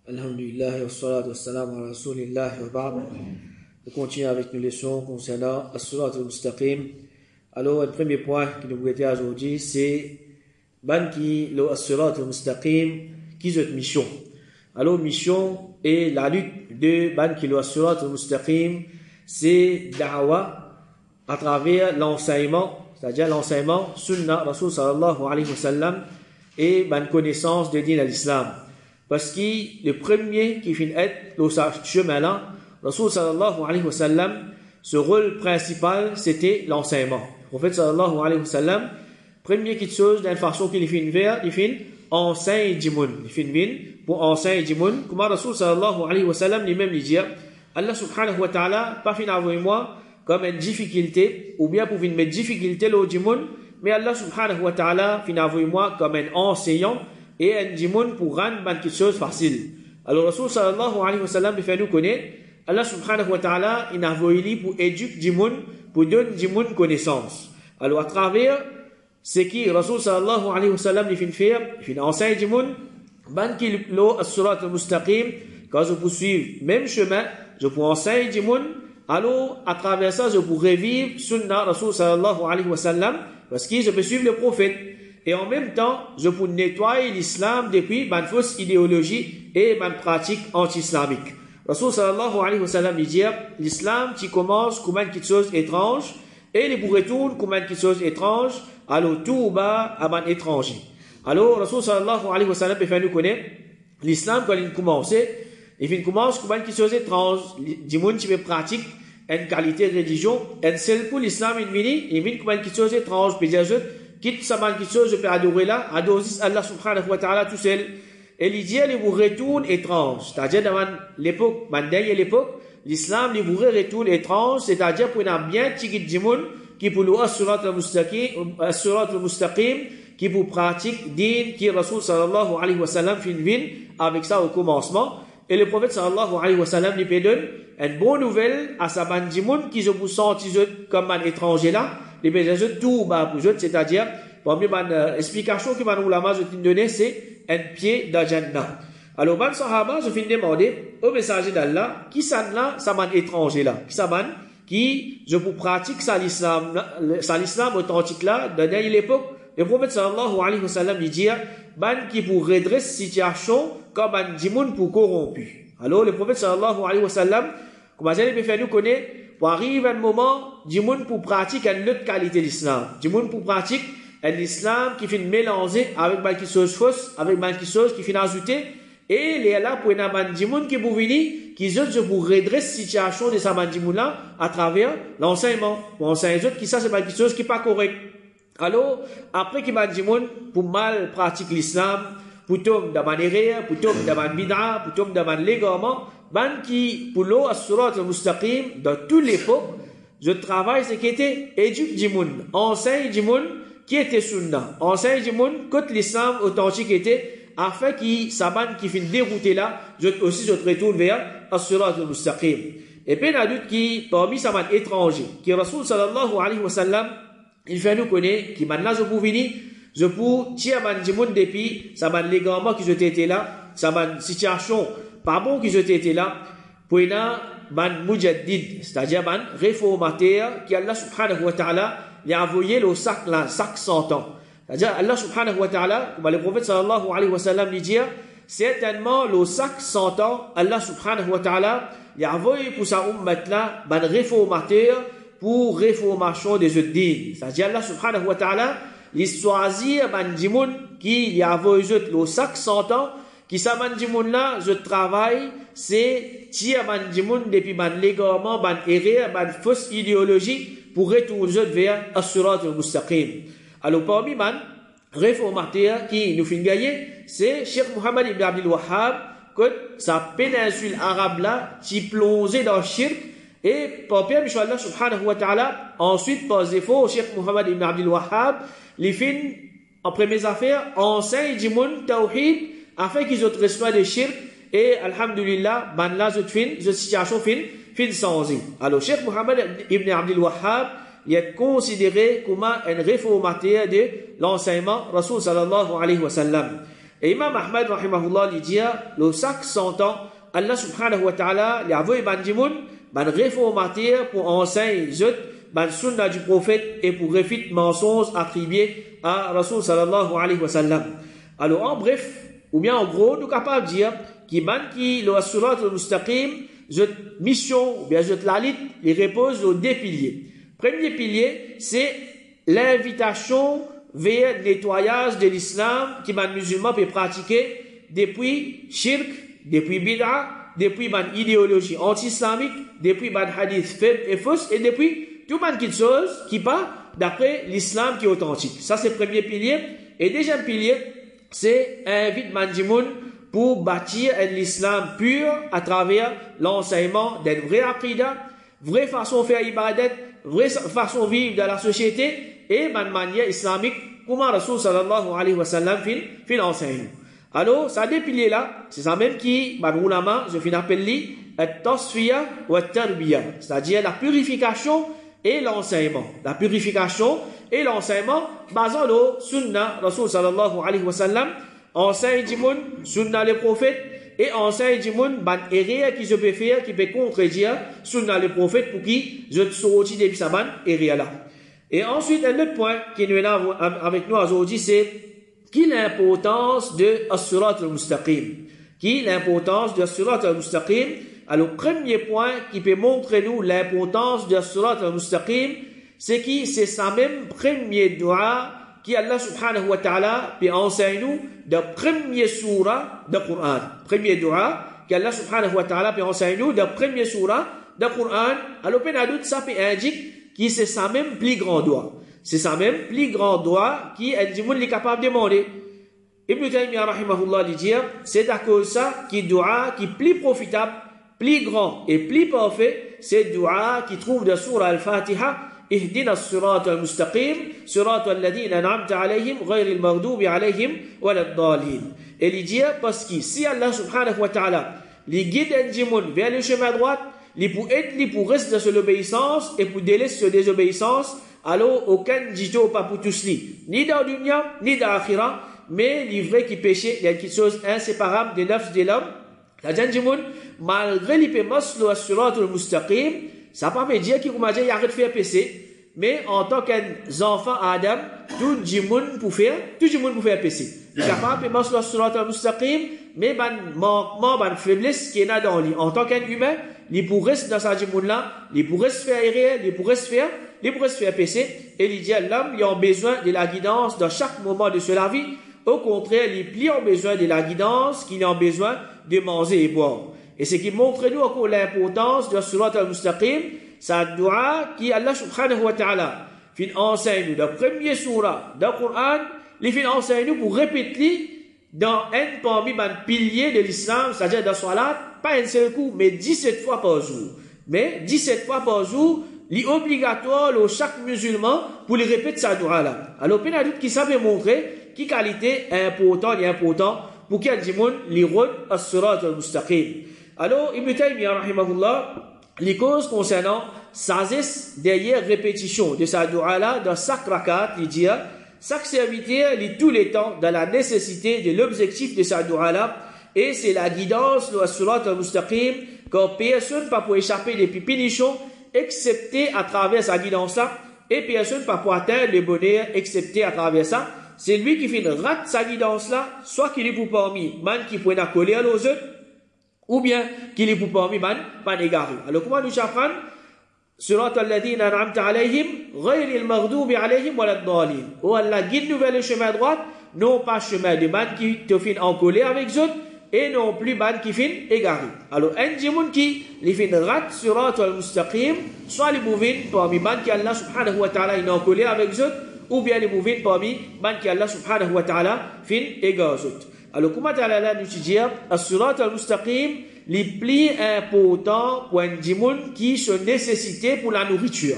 Alhamdulillah wa salatu wa salam ala rasulillah wa ba'd. On continue avec nos leçons concernant as-surat al-mustaqim. Alors, le premier point qui nous était aujourd'hui, c'est ban qui le as-surat al-mustaqim qui est mission. Alors, mission et la lutte de ban qui le as-surat al-mustaqim, c'est da'wa à travers l'enseignement, c'est-à-dire l'enseignement sunnah Rasul sallallahu alayhi wa sallam et ban connaissance de din à l'islam. Parce que le premier qui finit être dans ce chemin-là, Rasul sallallahu alayhi wa sallam, ce rôle principal, c'était l'enseignement. Le prophète sallallahu alayhi wa sallam, premier quelque chose d'une façon qu'il finit vers, il finit enseigne du monde. Il finit pour enseigner du monde. Comme Rasul sallallahu alayhi wa sallam, lui-même lui dit, Allah subhanahu wa ta'ala, pas finir avec moi comme une difficulté, ou bien pour venir mettre difficulté là du monde, mais Allah subhanahu wa ta'ala, finir avec moi comme un enseignant, et un djimoun pour rendre quelque chose facile. Alors, Rasul sallallahu alayhi wa sallam, il fait nous connaître, Allah subhanahu wa ta'ala, il a envoyé pour éduquer djimoun, pour donner djimoun connaissance. Alors, à travers ce qui Rasul sallallahu alayhi wa sallam, il fait faire, il fait enseigner djimoun, ban qui l'eau as-surat al-mustaqim, quand je poursuis même chemin, je peux enseigner djimoun, alors, à travers ça, je pourrais vivre sunnah Rasul sallallahu alayhi wa sallam, parce que je peux suivre le prophète. Et en même temps, je peux nettoyer l'islam depuis ma fausse idéologie et ma pratique anti-islamique. Rasul sallallahu alayhi wa sallam dit, l'islam qui commence comme quelque chose étrange et il retourne comme quelque chose étrange, alors tout bas à un étranger. Alors, Rasul sallallahu alayhi wa sallam fait nous connaître l'islam quand il commence comme quelque chose étrange. Du monde qui veut pratique une qualité de religion, un seul pour l'islam, il vient comme quelque chose étrange, puis quitte ça quelque chose, je peux adorer là, adorer Allah subhanahu wa ta'ala tout seul. Et il dit, il vous retourne étrange. C'est-à-dire, dans l'époque, l'époque, l'islam, il vous retourne étrange, c'est-à-dire, pour un bien tigit du monde, qui pour l'assurat al-mustaqim, qui pour pratique din, qui Rasul sallallahu alayhi wa sallam fin avec ça au commencement. Et le prophète sallallahu alayhi wa sallam, lui donne une bonne nouvelle à sa bande du monde, qui se vous sentit comme un étranger là, les bénéfices tout bas pour eux, c'est-à-dire, parmi les explications que mon ulama je t'ai donné, c'est un pied dans Jannah. Alors, ban sahaba, je finis de demander au messager d'Allah, qui ça là, ça man étranger là, qui ça man, qui, je vous pratique ça l'islam authentique là, dans l'époque, le prophète sallallahu alayhi wa sallam, il dit, ban qui pour redresser situation, comme un dimoun pour corrompu. Alors, le prophète sallallahu alayhi wa sallam, comment j'allais me faire nous connaître, pour arriver à un moment, du monde pour pratiquer une autre qualité d'islam. Du monde pour pratiquer un islam qui fait mélanger avec quelque chose fausse, avec quelque chose qui fait ajouter. Et il est là pour un du monde qui pour venir, qui je pour redresser la situation de sa du là à travers l'enseignement. Pour enseigner les autres qui ça c'est quelque chose qui n'est pas correct. Alors, après qu'il m'a dit pour mal pratiquer l'islam, pour tomber dans une erreur, pour tomber dans une bid'a, pour tomber dans un légarement, ban qui, pour l'eau, as-surat al-mustaqim, dans toute l'époque, je travaille ce qui était éduque du monde, enseigne du monde, qui était sunnah, enseigne du monde, que l'islam authentique était, afin qu'il, sa ban qui finit dérouté là, je retourne vers as-surat al-mustaqim. Et puis, il y a d'autres qui, parmi sa ban étranger, qui Rasul sallallahu alayhi wa sallam, il fait nous connaître, qui maintenant je peux venir, je peux tirer ban du monde depuis, sa ban légalement qui je t'étais là, sa ban situation, pas bon qui je t'étais là, pour une ban mujaddid, c'est-à-dire ban réformateur, qui Allah subhanahu wa ta'ala, il a envoyé le sac là, sac 100 ans. C'est-à-dire Allah subhanahu wa ta'ala, comme le prophète sallallahu alayhi wa sallam lui dit, certainement le sac 100 ans, Allah subhanahu wa ta'ala, il a envoyé pour sa ummat là, ban réformateur, pour réformation des autres dînes. C'est-à-dire Allah subhanahu wa ta'ala, il choisit ban dimoun qui il a envoyé le sac 100 ans, qui sa ban dimoun là, je travaille, c'est tirer ban dimoun depuis ban légarement, ban erreur, ban fausse idéologie, pour retourner vers as-surat al-mustaqim. Alors parmi ban réformateur qui nous fait gagner, c'est Cheikh Mohammed ibn Abdul Wahhab, que sa péninsule arabe là, qui plongeait dans le shirk, et par Pierre Allah subhanahu wa ta'ala, ensuite par défaut, Cheikh Mohammed ibn Abdul Wahhab, les fins, en premières affaires, enseigne du monde tawhid, afin qu'ils reçoivent des shirk, et alhamdulillah, ban là, cette situation fin sans. Alors, Cheikh Mohammed ibn Abdul Wahhab, il est considéré comme un réformateur de l'enseignement Rasul sallallahu alayhi wa sallam. Et Imam Ahmad, rahimahullah, lui dit, le sac 100 ans, Allah subhanahu wa ta'ala, il a vu bandimoun, ban réformateur pour enseigner ban sunna du prophète et pour réfuter mensonges attribués à Rasul sallallahu alayhi wa sallam. Alors en bref, ou bien en gros, nous sommes capables de dire qui le surat al-mustaqim, cette mission, ou bien cette lalit, il repose aux deux piliers. Premier pilier, c'est l'invitation vers le nettoyage de l'islam qui les musulmans peuvent pratiquer depuis shirk, depuis bid'a, depuis ban idéologie anti-islamique, depuis ban hadith faible et fausse, et depuis tout ban de choses qui pas d'après l'islam qui est authentique. Ça c'est le premier pilier. Et deuxième pilier, c'est invite Mandimoun pour bâtir l'islam pur à travers l'enseignement d'une vraie aqidah, vraie façon de faire ibadat, vraie façon de vivre dans la société et une manière islamique, comment Rasul sallallahu alayhi wa sallam fait l'enseignement. Alors, ça des piliers là, c'est ça même qui, ulama, je finis appelle li, at-tasfiya wa tarbiya, c'est-à-dire la purification et l'enseignement. La purification et l'enseignement, basant le sunna, Rasul sallallahu alayhi wa sallam, enseigne du monde, sunna les prophètes, et enseigne du monde, ban erreur qui se peut faire, qui peut contredire sunna les prophètes pour qui je sorti depuis sa ban erreur là. Et ensuite, un autre point qui nous est là avec nous aujourd'hui, c'est qui l'importance de as-surat al-mustaqim. Qui l'importance de as-surat al-mustaqim. Alors, premier point qui peut montrer nous l'importance de as-surat al-mustaqim, c'est qui c'est sa même premier dua qui Allah subhanahu wa ta'ala peut enseigner nous de premier surah de Coran. Premier dua qui Allah subhanahu wa ta'ala peut enseigner nous de premier surah de Coran. Alors, peine à doute, ça peut indiquer qui c'est sa même plus grand dua. C'est sa même plus grand dua qui est capable de demander. Ibn Taymiyyah rahimahullah lui dit, c'est à cause de ça qui dua qui plus profitable, plus grand et plus parfait, c'est dua qui trouve de surah al-Fatiha, ihdina as-sirat al-mustaqim, sirat alladhina an'amta alayhim, ghayri al-maghdubi alayhim, waladdallin. Et il dit, parce que si Allah subhanahu wa ta'ala, les guide vers le chemin droit, il pour aider pour rester sur l'obéissance et pour délaisser sur désobéissance, alors aucun dito pas pour tous ni dans le dunya, ni dans l'akhira, mais livré qui péchait, il y a quelque chose inséparable des nafs de l'homme. La janjimoun, malgré l'hypermaslo as-suratul mustaqim, ça pas me dire qu'il m'a dit, il arrête de faire péché, mais en tant qu'enfant Adam, tout le monde pour faire péché. Il est capable de maslo as-suratul mustaqim, mais ban manquement, ban faiblesse qui est là dans lui. En tant qu'un humain, il pourrait rester dans sa jimoun là, il pourrait se faire errer, il pourrait se faire pécher, et il dit à l'homme, il a besoin de la guidance dans chaque moment de sa vie. Au contraire, il plus en besoin de la guidance qu'il a besoin de manger et boire. Et ce qui montre nous encore l'importance de surat al-mustaqim, c'est dua qui Allah subhanahu wa ta'ala fin enseigne nous, le premier surah du Coran, il fin enseigne nous pour répéter dans un parmi les piliers de l'islam, c'est-à-dire dans salat, pas un seul coup, mais 17 fois par jour. Mais 17 fois par jour, il est obligatoire pour chaque musulman pour les répéter sa dua là. Alors, il y a d'autres qui savent montrer qui qualité important pour qu'il y ait des gens qui rendent as-surat al-mustaqim. Alors, Ibn Taymiyyah rahimahullah, les causes concernant sagesse derrière répétition de sa dua là dans chaque rakat, il dit chaque serviteur lit tous les temps dans la nécessité de l'objectif de sa dua là, et c'est la guidance de as-surat al-mustaqim quand personne ne peut échapper des punitions excepté à travers sa guidance là, et personne ne peut atteindre le bonheur excepté à travers ça. C'est lui qui fait rate sa guidance là, soit qu'il est pour parmi man qui prennent à coller à l'autre, ou bien qu'il est pour parmi man égaré. Alors comment nous apprendre? Surat alladhina an'amta alayhim, ghayri al-maghdubi alayhim waladdallin. Oh Allah guide nous vers le chemin droit, non pas chemin de man qui te fait en coller avec eux, et non plus man qui fait égaré. Alors un djimoun qui les fait rate surat al-mustaqim, soit les mouvines parmi man qui Allah subhanahu wa ta'ala est en coller avec eux, ou bien les mouvines parmi man qui Allah subhanahu wa ta'ala fait égaré. Alors comment Allah nous dit as-surat al-mustaqim les plus importants pour un djimoun qui se nécessitait pour la nourriture.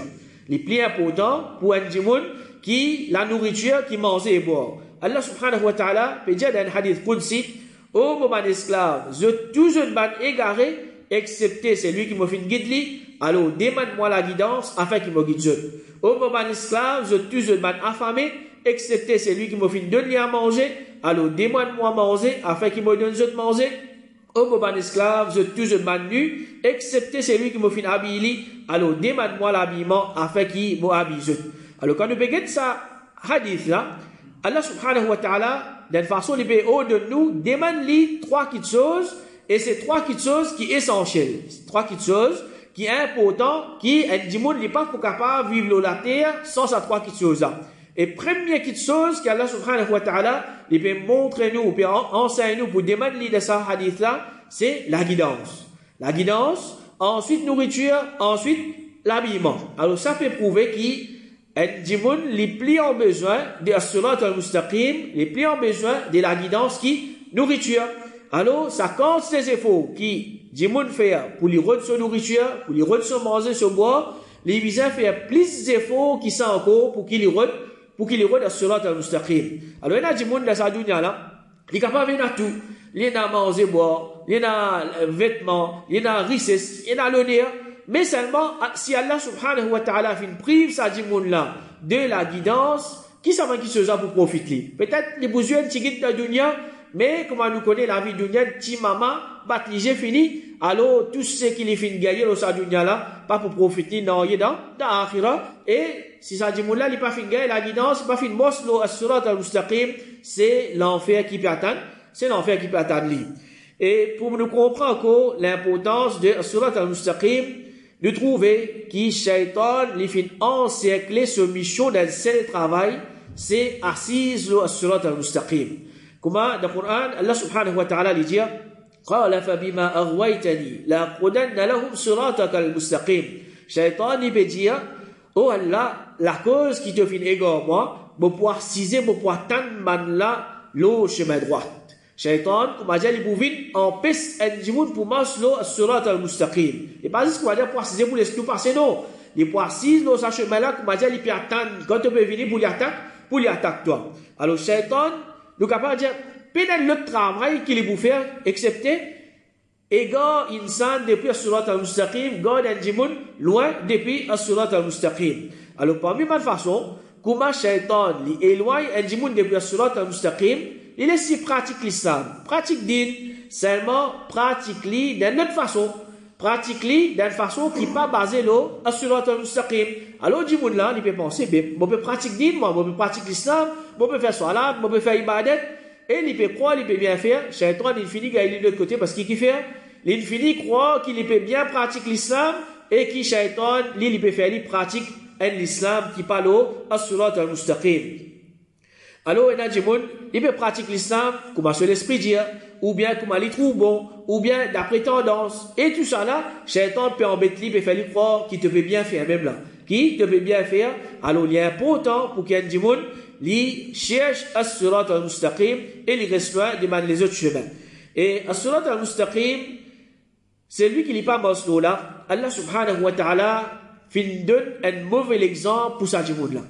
Les plus importants pour un djimoun qui la nourriture qui mangeait et boire. Allah subhanahu wa ta'ala peut dire dans un hadith qudsi, ô mon esclave, je toujours ban égaré, excepté celui qui m'a fait une guide, alors demande-moi la guidance afin qu'il me guide. Ô mon esclave, je toujours ban affamé, excepté celui qui m'a fait donner à manger, alors demande-moi manger, afin qu'il me donne de manger. Au moment esclave, je tous je nu, excepté celui qui me fait habiller, alors demande-moi l'habillement, afin qu'il m'habille. Alors quand nous regardons ça, hadith là, Allah subhanahu wa ta'ala, d'une façon, il peut de nous, demande-lui trois petites choses, et c'est trois petites choses qui sont essentielles. Trois petites choses qui sont importantes, qui, du monde, n'est pas capable de vivre la terre sans ces trois petites choses-là. Et première petite chose qu'Allah subhanahu wa ta'ala, il peut montrer nous, il peut enseigner nous pour demander de ce hadith-là, c'est la guidance. La guidance, ensuite nourriture, ensuite l'habillement. Alors ça peut prouver du monde, les plis ont besoin de as-surat al-mustaqim, les plis ont besoin de la guidance qui nourriture. Alors, ça compte ces efforts qui, du monde fait pour lui rendre son nourriture, pour lui rendre son manger, son boire, les visins fait plus d'efforts qui sont encore pour qu'il lui rende as-surat al-mustaqim. Alors, il y a du monde dans sa dunya là, il est capable de faire tout. Il y a manger, boire, il y a vêtements, il y a richesse, il y a l'honneur. Mais seulement, si Allah subhanahu wa ta'ala fait une prive, ça dit monde là, de la guidance, qui savent qui se pour profiter? Peut-être les besoins de guide de la dunya, mais comment nous connaît la vie dunya, petit maman, baptisé fini, alors tout ce qui les fait gagner dans sa dunya là, pas pour profiter, non, il est dans l'akhirah, et si ça dit monde là, il pas fait gagner la guidance, pas fait une mosse, as-surat al-mustaqim, c'est l'enfer qui peut attendre, lui. Et pour nous comprendre encore l'importance de as-surat al-mustaqim, de trouver qui shaitan les fait encercler ce mission d'un seul travail, c'est assise le as-surat al-mustaqim. Comment dans le Coran, Allah subhanahu wa ta'ala lui dit, قال فبما أغويتني لأقعدن لهم صراطك المستقيم. Shaitan il peut dire, oh Allah, la cause qui te fait égarer moi, me pouvoir ciser, me pouvoir tendre man là, le chemin droit. Shaitan, comme dit, il pouvait empêcher un monde pour marcher le surat al-mustaqim. Et pas juste pour dire pour assiser pour laisser tout passer, non. Il pour assiser dans ce chemin-là, comme dit, il peut attendre, quand tu peux venir pour l'attaque toi. Alors, Shaitan, nous capable de dire, peut-être le travail qu'il peut faire, excepté, égard insan depuis le surat al-mustaqim, garde un monde loin depuis le surat al-mustaqim. Alors, parmi ma façon, comment Shaitan, il éloigne un monde depuis le surat al-mustaqim, il est si pratique l'islam, pratique din, seulement pratique li d'une autre façon, pratique li d'une façon qui n'est pas basée là, sur le mustaqim. Alors, du monde là, il peut penser, je peux pratiquer din, moi, je peux pratiquer l'islam, je peux faire salat, je peux faire ibadat, et il peut croire, il peut bien faire. Shaitan, il finit qu'il est de l'autre côté parce qu'il fait, il finit croire qu'il peut bien pratiquer l'islam, et qui Shaitan, il peut faire, il pratique l'islam qui parle sur le mustaqim. Alors, il y a des gens qui peuvent pratiquer l'islam, comme sur l'esprit dit, ou bien comme il trouve bon, ou bien d'après tendance. Et tout ça là, Shaitan peut embêter, peut faire lui croire qu'il te peut bien faire même là. Qui te peut bien faire. Alors, il est important pour qu'il y ait des gens qui cherchent as-surat al-mustaqim et ils restent loin de les autres chemins. Et as-surat al-mustaqim, c'est lui qui n'est pas monstre là. Allah subhanahu wa ta'ala donne un mauvais exemple pour ça, du monde là.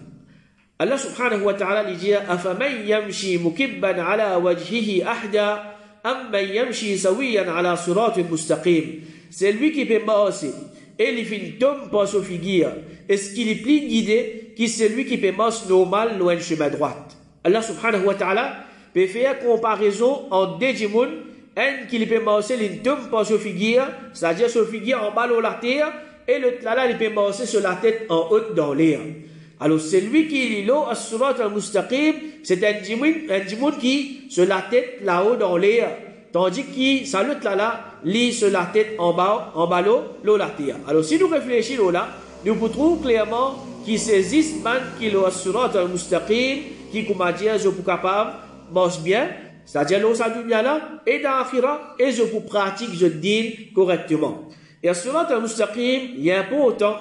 Allah subhanahu wa ta'ala lui dit أَفَمَنْ يَمْشِي مُكِبًّا عَلَى وَجْهِهِ أَحْدَى أَمَّنْ يَمْشِي سَوِيًّا عَلَى صِرَاطٍ مُسْتَقِيمٍ. C'est lui qui peut marcher et il fait tombe par sa figure. Est-ce qu'il est plus guidé que celui qui peut marcher normal loin du chemin droit? Allah subhanahu wa ta'ala peut faire comparaison en deux gens, un qui peut marcher il tombe par sa figure, c'est-à-dire sa figure en bas de la terre, et l'autre là il peut marcher sur la tête en haut dans l'air. Alors, celui qui est là, as-surat al-mustaqim, c'est un djimoun qui, sur la tête, là-haut, dans l'air. Tandis que, ça l'autre là, lit sur la tête, en bas, l'eau, la terre. Alors, si nous réfléchissons là, nous pouvons trouver clairement qu'il s'existe man qui est as-surat al-mustaqim, qui, comme a dit, je suis capable, marche bien, c'est-à-dire, l'eau, sa dunya là, et dans l'akhirah, et je peux pratiquer, je dis correctement. Et as-surat al-mustaqim, il est important,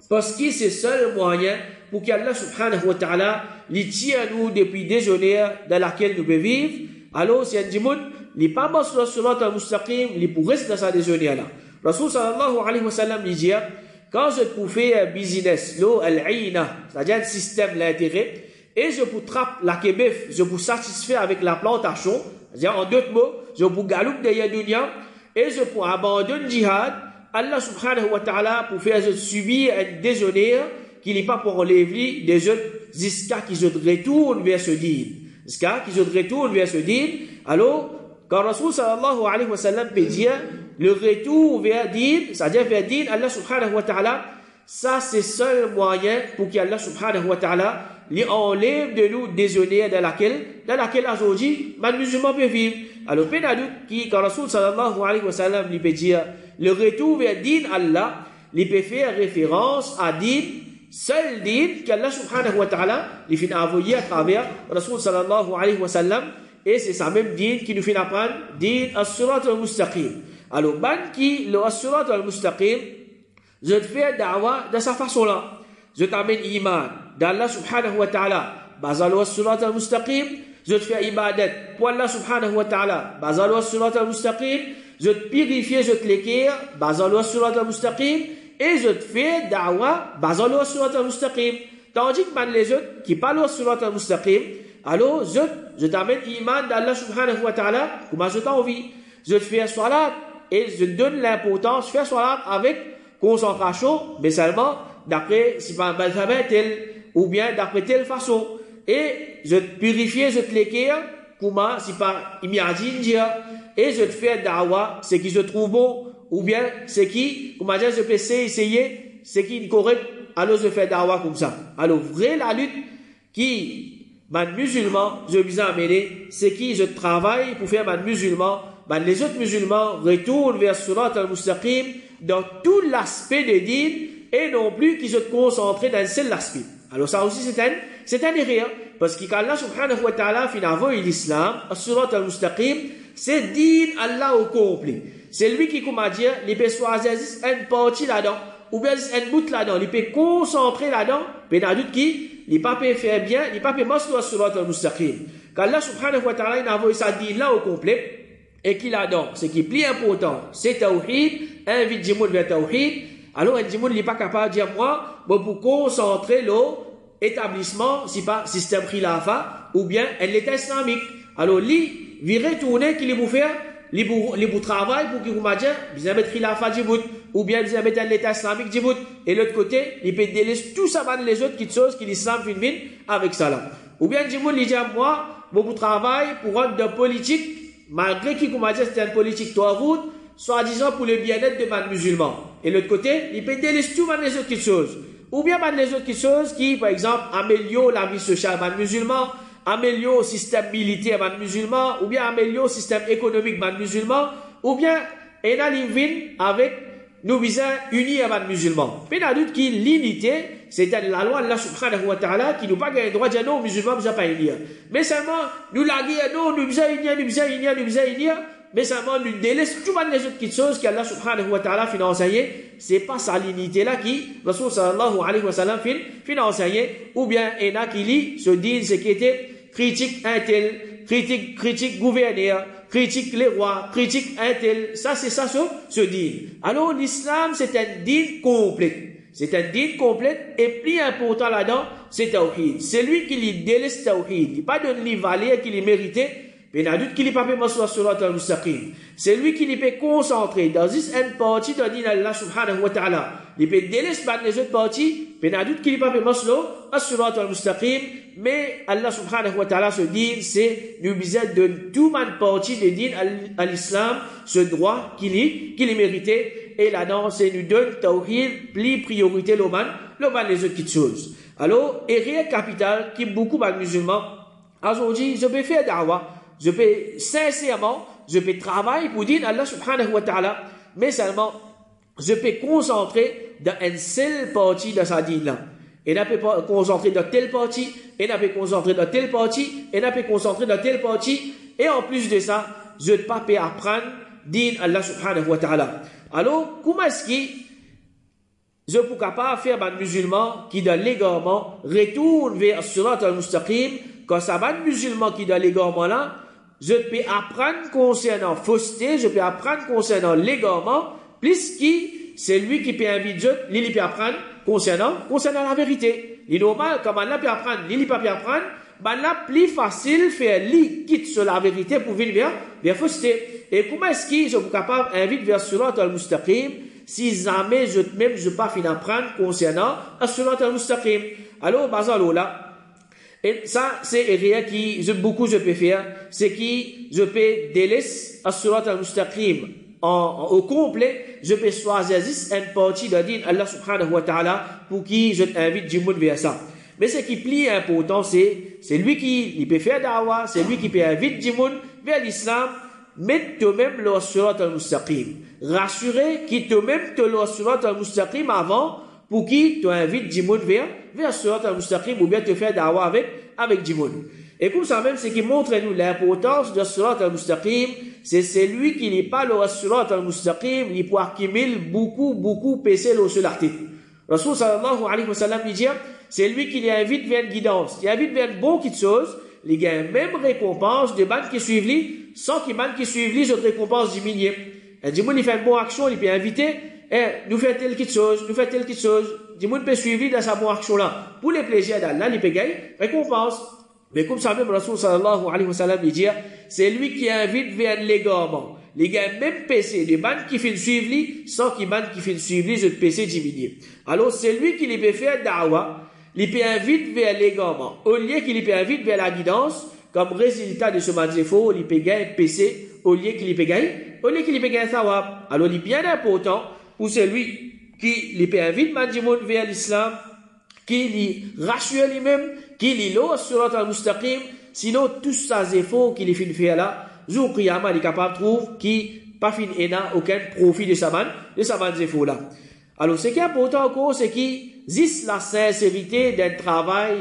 parce que c'est le seul moyen pour qu'Allah subhanahu wa ta'ala les tire à nous depuis des années dans laquelle nous pouvons vivre. Alors, si un djimoun n'est pas mort sur le surat al-mustaqim, il pourrait rester dans ces années là. Rasul sallallahu alayhi wa sallam dit, quand je peux faire un business, al-aïna, c'est-à-dire un système d'intérêt, et je peux trapper la kebef, je peux satisfaire avec la plantation, c'est-à-dire en d'autres mots, je peux galouper derrière dunya, et je peux abandonner le djihad, Allah subhanahu wa ta'ala pour faire subir un déshonneur qui n'est pas pour enlever des autres jusqu'à qu'ils se retournent vers ce dîme. ce cas qui se retourne vers ce din. Alors, quand Rasul sallallahu alayhi wa sallam peut dire le retour vers din, c'est-à-dire vers din, Allah subhanahu wa ta'ala, ça c'est le seul moyen pour qu'Allah subhanahu wa ta'ala lui enlève de nous déshonneur dans laquelle aujourd'hui, les musulmans peuvent vivre. Alors, quand Rasul sallallahu alayhi wa sallam lui peut dire le retour vers din Allah, il peut faire référence à din, seul din qu'Allah subhanahu wa ta'ala lui fait envoyer à travers Rasul sallallahu alayhi wa sallam, et c'est ça même din qui nous fait apprendre din as-surat al-mustaqim. Alors, le as-surat al-mustaqim, je te fais da'wa de sa façon-là. Je t'amène iman d'Allah subhanahu wa ta'ala, basé sur as-surat al-mustaqim. Je te fais ibadat pour Allah subhanahu wa ta'ala, basé sur as-surat al-mustaqim. Je te purifie, je te l'équire, basé sur as-surat al-mustaqim. Et je te fais da'wa, basé sur as-surat al-mustaqim. Tandis que les autres qui parlent as-surat al-mustaqim, alors je t'amène iman d'Allah subhanahu wa ta'ala, comment je t'en envie. Je te fais salat, et je te donne l'importance, faire salat avec concentration, mais seulement d'après, si pas un alphabet tel, ou bien d'après telle façon. Et je te purifie, je te l'équire, comment, si pas imagine dire, et je te fais da'wa, ce qui se trouve bon, ou bien ce qui, comment dire, je peux essayer, ce qui est correct, alors je fais da'wa comme ça. Alors, vrai la lutte qui, musulman, je vous ai amené, c'est qui je travaille pour faire musulman, les autres musulmans retournent vers Surat al-Mustaqim dans tout l'aspect de din, et non plus qu'ils se concentrent dans un seul aspect. Alors ça aussi c'est un erreur, parce qu'Allah subhanahu wa ta'ala finalement l'islam, Surat al-Mustaqim, c'est din Allah au complet. C'est lui qui, comment dire, il peut choisir une partie là-dedans, ou bien un bout là-dedans, il peut concentrer là-dedans, mais dans doute qui, il pas peut faire bien, il pas peut masser Surat al-Mustaqim. Qu'Allah subhanahu wa ta'ala il a envoyé sa din là au complet, et qu'il a donc, ce qui est plus important, c'est Tawhid, invite Jimoun vers Tawhid. Alors, un Jimoun n'est pas capable de dire, moi, pour concentrer l'établissement, si pas système khilafa, ou bien l'État islamique. Alors, lui, il retourner qu'il vous faire, il vous travaille pour qu'il vous m'a dit, vous avez khilafa Djibout, ou bien vous avez l'État islamique Djibout. Et l'autre côté, il peut délaisser tout ça, les autres qui choses qui l'islam filme avec ça là. Ou bien Djibout, il dit, moi, vous travaille pour rendre de politique, malgré qu'il vous m'a dit, c'est une politique route, soi-disant pour le bien-être de les musulmans. Et l'autre côté, il peut délaisser tout les autres choses. Ou bien les autres choses qui, par exemple, améliorent la vie sociale des musulmans, améliorent le système militaire des musulmans, ou bien améliorent le système économique des musulmans, ou bien on a l'ivine avec nous visons unis à les musulmans. Mais la doute qui l'unité, c'est la loi de Allah subhanahu wa ta'ala qui nous pas le droit de dire non, musulmans, nous pas unir. Mais seulement, nous la dire non, nous visons unir, mais seulement nous délaissons tout les autres choses qu'Allah subhanahu wa ta'ala fait enseigner. C'est pas ça l'unité là qui, Rasul sallallahu alayhi wa sallam fait enseigner, ou bien il y en a qui lit, se disent ce qui était critique un tel, critique gouverneur, critique les rois, critique un tel, ça c'est ça ce din. Alors l'islam c'est un din complet. C'est un din complet, et plus important là-dedans, c'est Tawhid. C'est lui qui lui délaisse Tawhid. Il n'y a pas de valeur qu'il méritait. Mais il y a d'autres qui ne peuvent pas sur Surat al-Mustaqim. C'est lui qui peut concentrer dans une partie de din Allah subhanahu wa ta'ala. Il peut délaisser les autres parties, mais il y a d'autres qui ne peuvent pas sur Surat al-Mustaqim. Mais Allah subhanahu wa ta'ala se dit, c'est nous besoin de toute une partie de din à l'islam, ce droit qu'il est mérité. Et là-dedans, c'est nous donne Tawhid, plus priorité l'oman les autres choses. Alors, erreur capitale qui beaucoup de musulmans, aujourd'hui, je peux faire da'wa. Je peux sincèrement, je peux travailler pour dire Allah subhanahu wa ta'ala, mais seulement, je peux concentrer dans une seule partie de sa dîne là. Et on peut concentrer dans telle partie, et on peut concentrer dans telle partie, et on peut concentrer dans telle partie, et en plus de ça, je ne peux pas apprendre dîne Allah subhanahu wa ta'ala. Alors, comment est-ce que je peux capable faire un musulman qui dans l'égarement retourne vers Surat al-Mustaqim, quand ça va un musulman qui dans l'égarement là, je peux apprendre concernant fausseté, je peux apprendre concernant l'égarement, plus qui, c'est lui qui peut inviter, il peut apprendre concernant la vérité. Il est normal, comme Allah peut apprendre, il peut apprendre, là, plus facile faire lui quitte sur la vérité pour venir vers fausseté. Et comment est-ce que je suis capable d'inviter vers Surat al-Mustaqim, si jamais je pas fini d'apprendre concernant Surat al-Mustaqim? Alors, bazalo là, Et ça, c'est rien qui, beaucoup je peux faire, c'est qui, je peux délaisser as-surat al-mustaqim au complet, je peux choisir une partie de din Allah subhanahu wa ta'ala pour qui je t'invite du monde vers ça. Mais ce qui est plus important, c'est lui qui il peut faire da'wah, c'est lui qui peut inviter du monde vers l'islam, mettre toi-même le surat al-mustaqim. Rassurer qui toi-même te le surat al-mustaqim avant, pour qui tu invites du monde vers surat al-mustaqim ou bien te faire da'wah avec du monde. Et comme ça même, ce qui montre nous l'importance de surat al-mustaqim, c'est celui qui n'est pas le surat al-mustaqim, il peut accumuler beaucoup PC sur l'article. Rasul sallallahu alayhi wa sallam dit, c'est lui qui l'invite vers une guidance, qui invite vers une bonne petite chose, il gagne même récompense de ban qui suivent lui, sans qu'il ban qui suivent lui, cette récompense diminue. Et du monde, il fait une bonne action, il peut inviter, nous fait telle petite chose, nous fait telle petite chose, du monde peut suivre dans sa bonne action là. Pour les plaisirs d'Allah, il peut gagner récompense. Mais comme ça même, Rasul sallallahu alayhi wa sallam dit, c'est lui qui invite vers l'égarement. Les gars, même PC, les bandes qui font suivre lui, sans qu'ils bandes qui font suivre lui, ce PC diminue. Alors, c'est lui qui les peut faire da'wah, il peut inviter vers l'égarement. Au lieu qu'il peut inviter vers la guidance, comme résultat de ce manzefo, il peut gagner PC, au lieu qu'il peut gagner thawab. Alors, il est bien important pour celui qui les peut inviter manjimoun vers l'islam, qui lui rassure lui-même, qui lui l'eau surat al-mustaqim, sinon tout ça c'est faux qu'il fait faire là, jour qiyamah il est capable de trouver qui pas fin et n'a aucun profit de sa man c'est faux là. Alors ce qui est important encore c'est qu'il existe la sincérité d'un travail,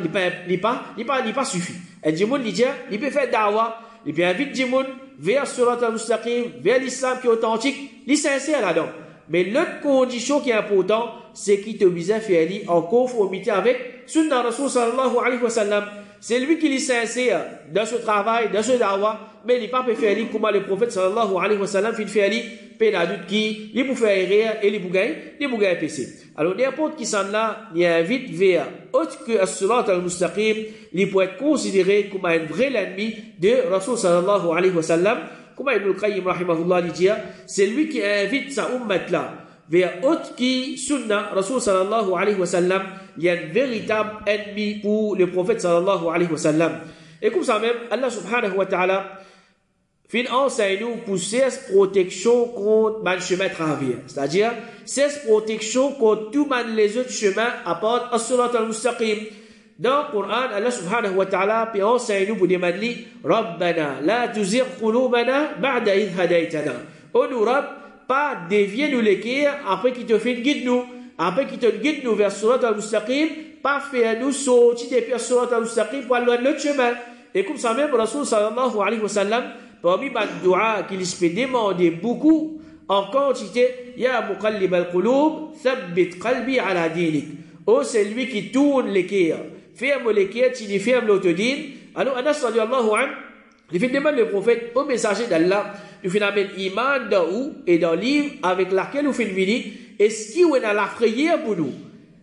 il pas suffit. Et du monde il dit, il peut faire da'wah, il peut inviter du monde vers surat al-mustaqim, vers l'islam qui est authentique, il est sincère là-dedans. Mais l'autre condition qui est importante, c'est qu'il te oblige à faire en conformité avec Sunnah Rasul sallallahu alayhi wa sallam. C'est lui qui est sincère dans ce travail, dans ce da'wah, mais il n'est pas peut faire comme le prophète sallallahu alayhi wa sallam fait faire il n'a doute qui, il peut faire rire et il peut gagner PC. Alors n'importe qui s'en là, il invite vers autre que as-surat al-mustaqim, il peut être considéré comme un vrai ennemi de Rasul sallallahu alayhi wa sallam. Comme Ibn al-Qayyim rahimahullah dit, c'est lui qui invite sa ummat là vers autre qui sunna Rasul sallallahu alayhi wa sallam, il y a un véritable ennemi pour le prophète sallallahu alayhi wa sallam. Et comme ça même, Allah subhanahu wa ta'ala fin enseigne nous pour 16 protections contre le chemin travers. C'est-à-dire 16 protections contre tous les autres chemins à part as-surat al-mustaqim. Dans le Coran, Allah subhanahu wa ta'ala peut enseigner nous pour demander Rabbana la tuzigh qulubana ba'da idh hadaytana. Oh nous Rabb, pas dévier nous les cœurs après qu'il te fait guide nous, après qu'il te guide nous vers surat al-mustaqim, pas faire nous sortir depuis surat al-mustaqim pour aller l'autre chemin. Et comme ça même, Rasul sallallahu alayhi wa sallam, parmi les doigts qu'il peut demander beaucoup en quantité, Ya muqallib al-qulub, thabbit qalbi ala dinik. Oh, c'est lui qui tourne les cœurs. Ferme les cœurs, tu ferme l'autodine. Alors, Anas radiallahu anhu, il fait demander le prophète au messager d'Allah, il fait amener iman dans où et dans le livre avec laquelle il fait venir, est-ce qu'il y a la prière pour nous?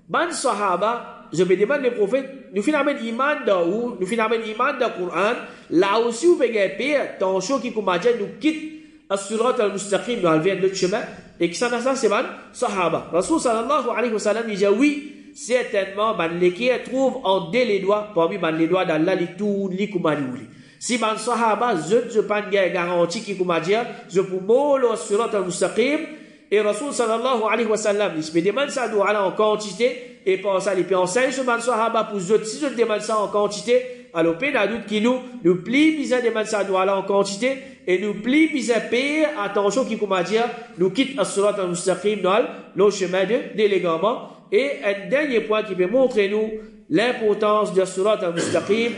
Ban sahaba, je me demande le prophète, nous fait amener iman dans où, nous fait amener iman dans le Coran, là aussi vous pouvez gagner, tant chaud qui comme nous quitte as-surat al-mustaqim, nous allons l'autre chemin, et que ça c'est ban sahaba. Rasul sallallahu alayhi wa sallam, il dit oui, certainement, les qui trouvent en dès les doigts, parmi les doigts d'Allah, les tournent, les kumanouli. Si ban sahaba, je pas une garantie qui comme dire, je peux mouler surat al-mustaqim, et Rasul sallallahu alayhi wa sallam, il se demande ça doit aller en quantité, et pour ça, il peut enseigner ce ban sahaba pour eux, si je demande ça en quantité, alors, peine à doute qui nous plie bizarre demande ça doit aller en quantité, et nous plie bizarre payer, attention qui comme dire, nous quitte as-surat al-mustaqim, dans le chemin de l'égarement. Et un dernier point qui peut montrer nous l'importance de surat al-mustaqim,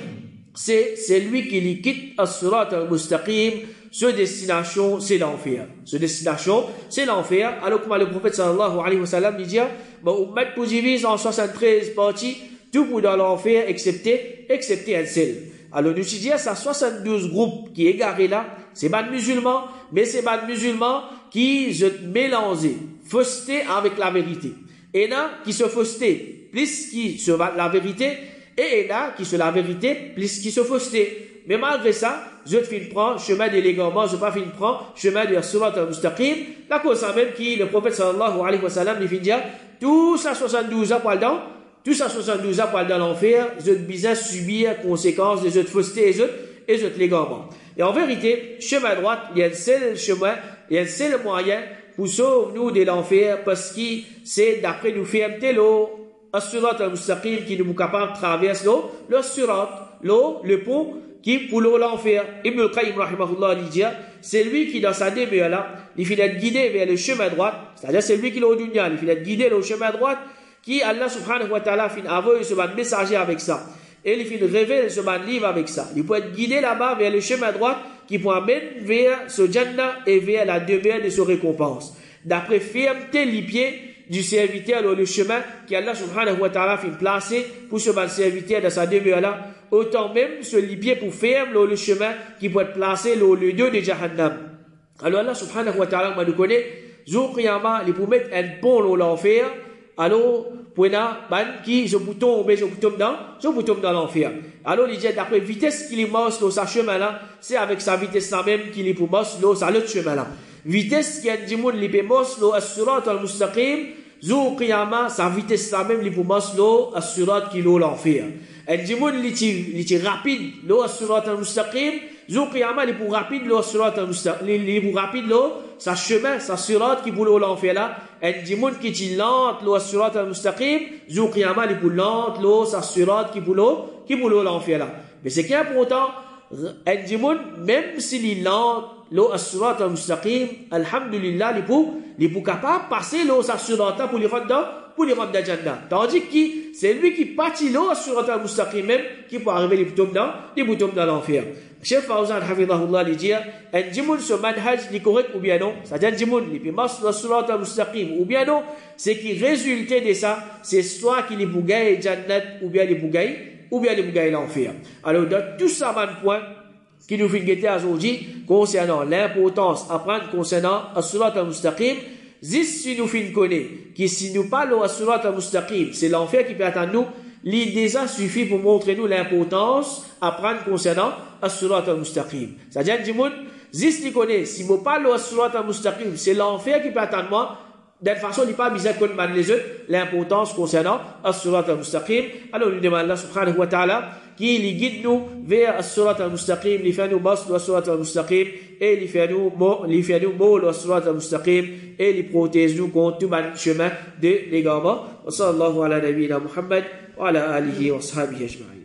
c'est lui qui lui quitte as-surat al-mustaqim, ce destination c'est l'enfer. Ce destination c'est l'enfer. Alors comme le prophète sallallahu alayhi wa sallam dit, on met pour diviser en 73 parties, tout pour dans l'enfer excepté un seul. Alors nous disons ça 72 groupes qui égarés là, c'est pas de musulmans, mais c'est pas de musulmans qui se mélangent, fausseté avec la vérité. Et là, qui se fausseté, plus qui se la vérité, et là, qui se la vérité, plus qui se fausseté. Mais malgré ça, je te prends chemin de l'égarement, je pas fin prendre chemin de surat al-mustaqim, la cause même qui, le prophète sallallahu alayhi wa sallam, il fait dire, tout ça 72 ans, tout ça 72 ans pour aller dans l'enfer, ils ont besoin subir conséquences des autres faussetés et les autres légaments. Et en vérité, chemin droit, il y a un seul chemin, il y a un seul moyen pour sauver nous de l'enfer, parce que c'est d'après nous fermeter l'eau, as-surat al-mustaqim qui nous est capable de traverser l'eau, le surat, l'eau, le pont, qui pour l'eau l'enfer. Ibn al-Qayyim rahimahullah dit, c'est lui qui dans sa demeure là, il fait être guidé vers le chemin droit, c'est-à-dire c'est lui qui est au dunya, il fait être guidé au chemin droit, qui Allah subhanahu wa ta'ala fin envoie ce messager avec ça. Et il fin révèle ce livre avec ça. Il peut être guidé là-bas vers le chemin droit qui peut amener vers ce Jannah et vers la demeure de sa récompense. D'après fermeté les pieds du serviteur dans le chemin qu'Allah subhanahu wa ta'ala fin placé pour ce serviteur dans sa demeure là, autant même ce pied pour fermer le chemin qui peut être placé dans le lieu de Jahannam. Alors Allah subhanahu wa ta'ala nous connaît, jour qiyamah, il peut mettre un pont dans l'enfer. Alors, pour qui se bouton dans l'enfer. Alors, il dit, d'après vitesse qu'il est mort dans sa chemin là, c'est avec sa vitesse là même qu'il est pour mort dans sa l'autre chemin là. Vitesse qui a dit, moun, il est mort dans as-surat al-mustaqim, zou qiyama, sa vitesse là même, il est pour mort dans as-surat qui est dans l'enfer. Elle dit, moun, il est rapide, dans as-surat al-mustaqim, zou qiyama, il est pour rapide, dans as-surat al-mustaqim, il est pour rapide, dans sa chemin, sa surat qui est pour l'enfer là. Elle dit, moun qui est lente, l'eau surat al-mustaqim, zou qiyama, il est lente, l'eau sa surat qui est pour l'enfer là. Mais c'est qui est important, elle dit, moun, même s'il est lente, l'eau surat al-mustaqim, alhamdulillah, il est pour capable de passer l'eau sa surat pour les rendre dans Jannah. Tandis que c'est lui qui partit l'eau surat al-mustaqim même, qui peut arriver les boutons dans l'enfer. Cheikh Fawzan hafidhahullah lui dit, un djimoun ce manhaj est correct ou bien non, c'est-à-dire un djimoun il peut marcher dans le surat al-mustaqim ou bien non, c'est qui résultait de ça, c'est soit qu'il est pour gagner Jannat ou bien il est pour gagner l'enfer. Alors dans tout ça, un point qui nous fait guetter aujourd'hui concernant l'importance à prendre concernant le surat al-mustaqim, si nous fin connaît que si nous parlons au surat al-mustaqim, c'est l'enfer qui peut attendre nous. L'idée déjà suffit pour montrer nous l'importance à prendre concernant as-surat al-mustaqim. C'est-à-dire, si connaît, si vous parlez as-surat al-mustaqim, c'est l'enfer qui peut attendre moi. D'une façon, il n'est pas misé comme les autres, l'importance concernant as-surat al-mustaqim. Alors, nous demandons Allah subhanahu wa ta'ala qui les guide nous vers as-surat al-mustaqim, les fait nous bas as-surat al-mustaqim, et les fait nous mots as-surat al-mustaqim, et les protège nous contre tout le chemin de l'égarement. Wa sallallahu ala nabiyyina Muhammad wa ala alihi wa sahbihi ajma'in.